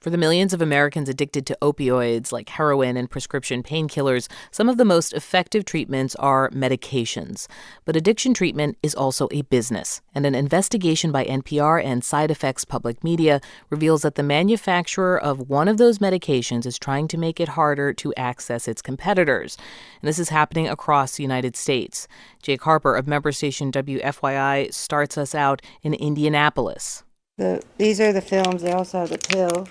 For the millions of Americans addicted to opioids like heroin and prescription painkillers, some of the most effective treatments are medications. But addiction treatment is also a business, and an investigation by NPR and Side Effects Public Media reveals that the manufacturer of one of those medications is trying to make it harder to access its competitors. And this is happening across the United States. Jake Harper of member station WFYI starts us out in Indianapolis. These are the films. They also have the pill.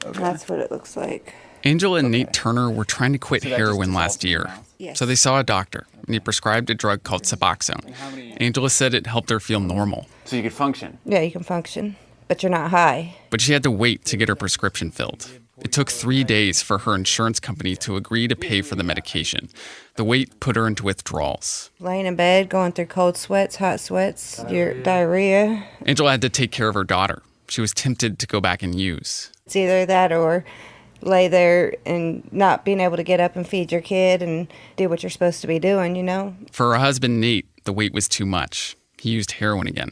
Okay. That's what it looks like. Angela and Nate Turner were trying to quit heroin last year. Yes. So they saw a doctor, and he prescribed a drug called Suboxone. Angela said it helped her feel normal. So you could function? Yeah, you can function, but you're not high. But she had to wait to get her prescription filled. It took 3 days for her insurance company to agree to pay for the medication. The wait put her into withdrawals. Laying in bed, going through cold sweats, hot sweats, your diarrhea. Angela had to take care of her daughter. She was tempted to go back and use. It's either that or lay there and not being able to get up and feed your kid and do what you're supposed to be doing, you know? For her husband, Nate, the wait was too much. He used heroin again.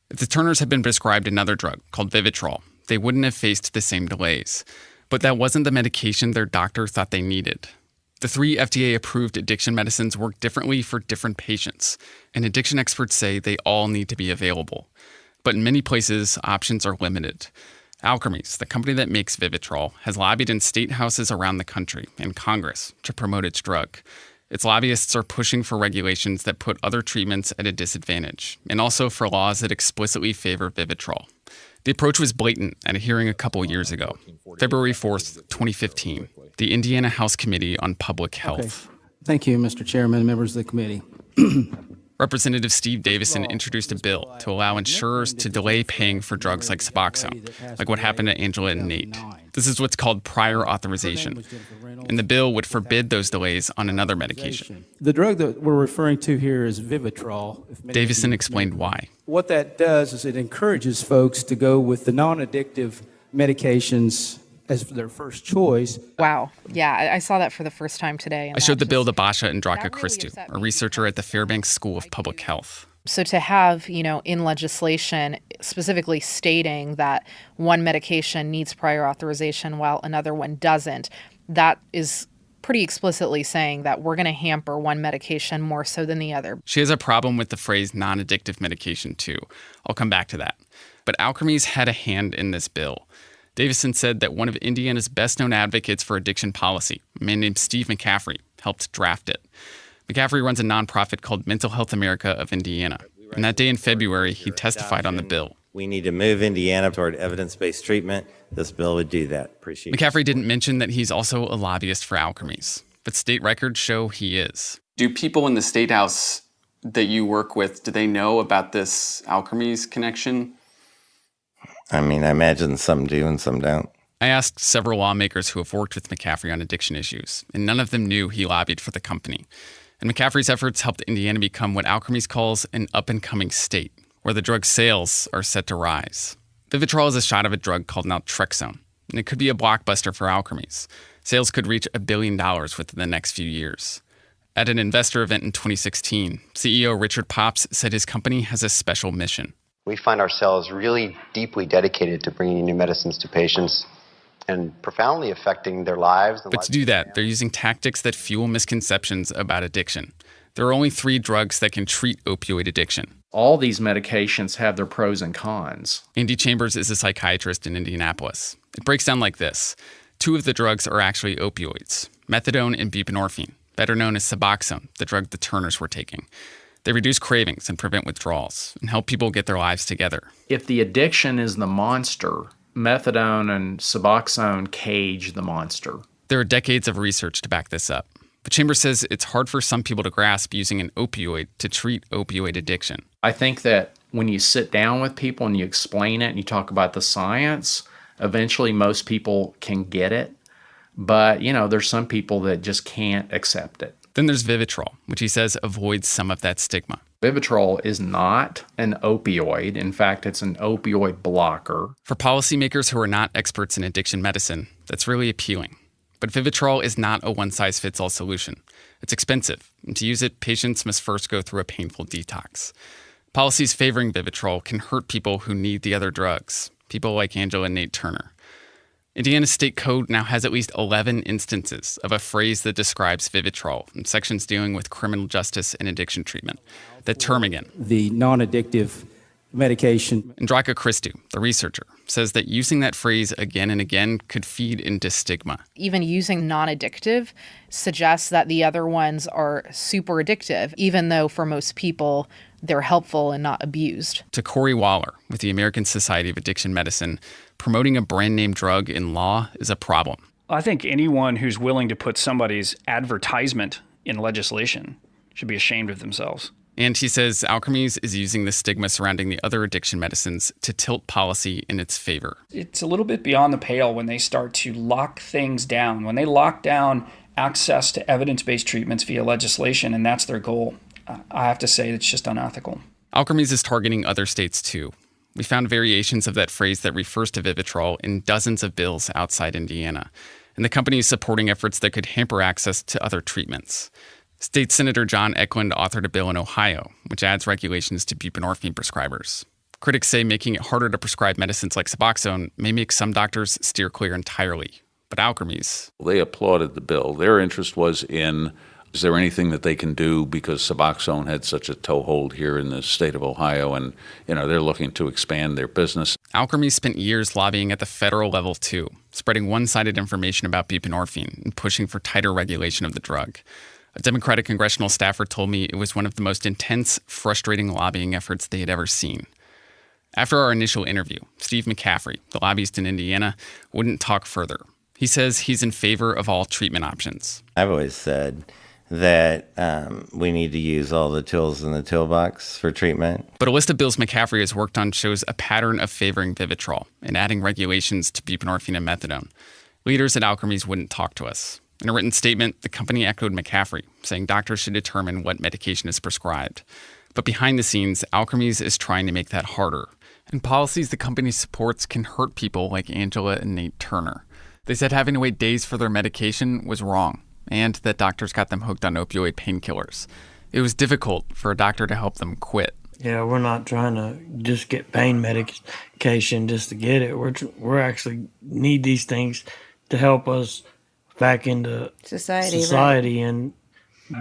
If the Turners had been prescribed another drug called Vivitrol, they wouldn't have faced the same delays. But that wasn't the medication their doctor thought they needed. The 3 FDA-approved addiction medicines work differently for different patients, and addiction experts say they all need to be available. But in many places, options are limited. Alkermes, the company that makes Vivitrol, has lobbied in state houses around the country and Congress to promote its drug. Its lobbyists are pushing for regulations that put other treatments at a disadvantage, and also for laws that explicitly favor Vivitrol. The approach was blatant at a hearing a couple years ago, February 4th, 2015, the Indiana House Committee on Public Health. Okay. Thank you, Mr. Chairman, members of the committee. Representative Steve Davison introduced a bill to allow insurers to delay paying for drugs like Suboxone, like what happened to Angela and Nate. This is what's called prior authorization, and the bill would forbid those delays on another medication. The drug that we're referring to here is Vivitrol. Davison explained why. What that does is it encourages folks to go with the non-addictive medications as their first choice. Wow. Yeah, I saw that for the first time today. I showed the bill to Basha and Draka Christou, a researcher at the Fairbanks School of Public Health. So to have, in legislation specifically stating that one medication needs prior authorization while another one doesn't, that is pretty explicitly saying that we're going to hamper one medication more so than the other. She has a problem with the phrase non-addictive medication, too. I'll come back to that. But Alkermes had a hand in this bill. Davison said that one of Indiana's best-known advocates for addiction policy, a man named Steve McCaffrey, helped draft it. McCaffrey runs a nonprofit called Mental Health America of Indiana. And that day in February, he testified on the bill. We need to move Indiana toward evidence-based treatment. This bill would do that. Appreciate it. McCaffrey didn't mention that he's also a lobbyist for Alkermes, but state records show he is. Do people in the State House that you work with, do they know about this Alkermes connection? I imagine some do and some don't. I asked several lawmakers who have worked with McCaffrey on addiction issues, and none of them knew he lobbied for the company. And McCaffrey's efforts helped Indiana become what Alkermes calls an up-and-coming state, where the drug's sales are set to rise. Vivitrol is a shot of a drug called naltrexone, and it could be a blockbuster for Alkermes. Sales could reach $1 billion within the next few years. At an investor event in 2016, CEO Richard Pops said his company has a special mission. We find ourselves really deeply dedicated to bringing new medicines to patients and profoundly affecting their lives. But to do that, they're using tactics that fuel misconceptions about addiction. There are only 3 drugs that can treat opioid addiction. All these medications have their pros and cons. Andy Chambers is a psychiatrist in Indianapolis. It breaks down like this. 2 of the drugs are actually opioids, methadone and buprenorphine, better known as Suboxone, the drug the Turners were taking. They reduce cravings and prevent withdrawals and help people get their lives together. If the addiction is the monster, methadone and Suboxone cage the monster. There are decades of research to back this up. But Chambers says it's hard for some people to grasp using an opioid to treat opioid addiction. I think that when you sit down with people and you explain it and you talk about the science, eventually most people can get it. But, there's some people that just can't accept it. Then there's Vivitrol, which he says avoids some of that stigma. Vivitrol is not an opioid. In fact, it's an opioid blocker. For policymakers who are not experts in addiction medicine, that's really appealing. But Vivitrol is not a one-size-fits-all solution. It's expensive, and to use it, patients must first go through a painful detox. Policies favoring Vivitrol can hurt people who need the other drugs, people like Angela and Nate Turner. Indiana's state code now has at least 11 instances of a phrase that describes Vivitrol in sections dealing with criminal justice and addiction treatment. That term again. The non-addictive medication. Andraka Christou, the researcher, says that using that phrase again and again could feed into stigma. Even using non-addictive suggests that the other ones are super addictive, even though for most people they're helpful and not abused. To Corey Waller with the American Society of Addiction Medicine, promoting a brand name drug in law is a problem. I think anyone who's willing to put somebody's advertisement in legislation should be ashamed of themselves. And he says Alkermes is using the stigma surrounding the other addiction medicines to tilt policy in its favor. It's a little bit beyond the pale when they start to lock things down, when they lock down access to evidence-based treatments via legislation, and that's their goal. I have to say it's just unethical. Alkermes is targeting other states too. We found variations of that phrase that refers to Vivitrol in dozens of bills outside Indiana, and the company is supporting efforts that could hamper access to other treatments. State Senator John Eklund authored a bill in Ohio, which adds regulations to buprenorphine prescribers. Critics say making it harder to prescribe medicines like Suboxone may make some doctors steer clear entirely. But Alkermes... They applauded the bill. Their interest was in, is there anything that they can do because Suboxone had such a toehold here in the state of Ohio, and they're looking to expand their business. Alkermes spent years lobbying at the federal level too, spreading one-sided information about buprenorphine and pushing for tighter regulation of the drug. A Democratic congressional staffer told me it was one of the most intense, frustrating lobbying efforts they had ever seen. After our initial interview, Steve McCaffrey, the lobbyist in Indiana, wouldn't talk further. He says he's in favor of all treatment options. I've always said that we need to use all the tools in the toolbox for treatment. But a list of bills McCaffrey has worked on shows a pattern of favoring Vivitrol and adding regulations to buprenorphine and methadone. Leaders at Alkermes wouldn't talk to us. In a written statement, the company echoed McCaffrey, saying doctors should determine what medication is prescribed. But behind the scenes, Alkermes is trying to make that harder. And policies the company supports can hurt people like Angela and Nate Turner. They said having to wait days for their medication was wrong, and that doctors got them hooked on opioid painkillers. It was difficult for a doctor to help them quit. Yeah, we're not trying to just get pain medication just to get it. We're actually need these things to help us back into society right? And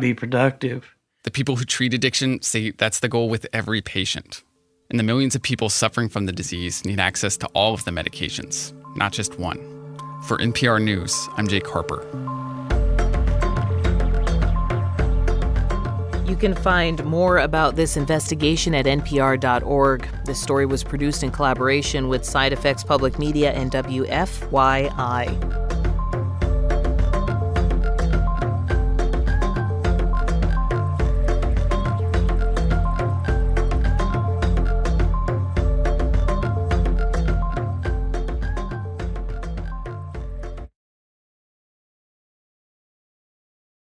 be productive. The people who treat addiction say that's the goal with every patient. And the millions of people suffering from the disease need access to all of the medications, not just one. For NPR News, I'm Jake Harper. You can find more about this investigation at npr.org. This story was produced in collaboration with Side Effects Public Media and WFYI.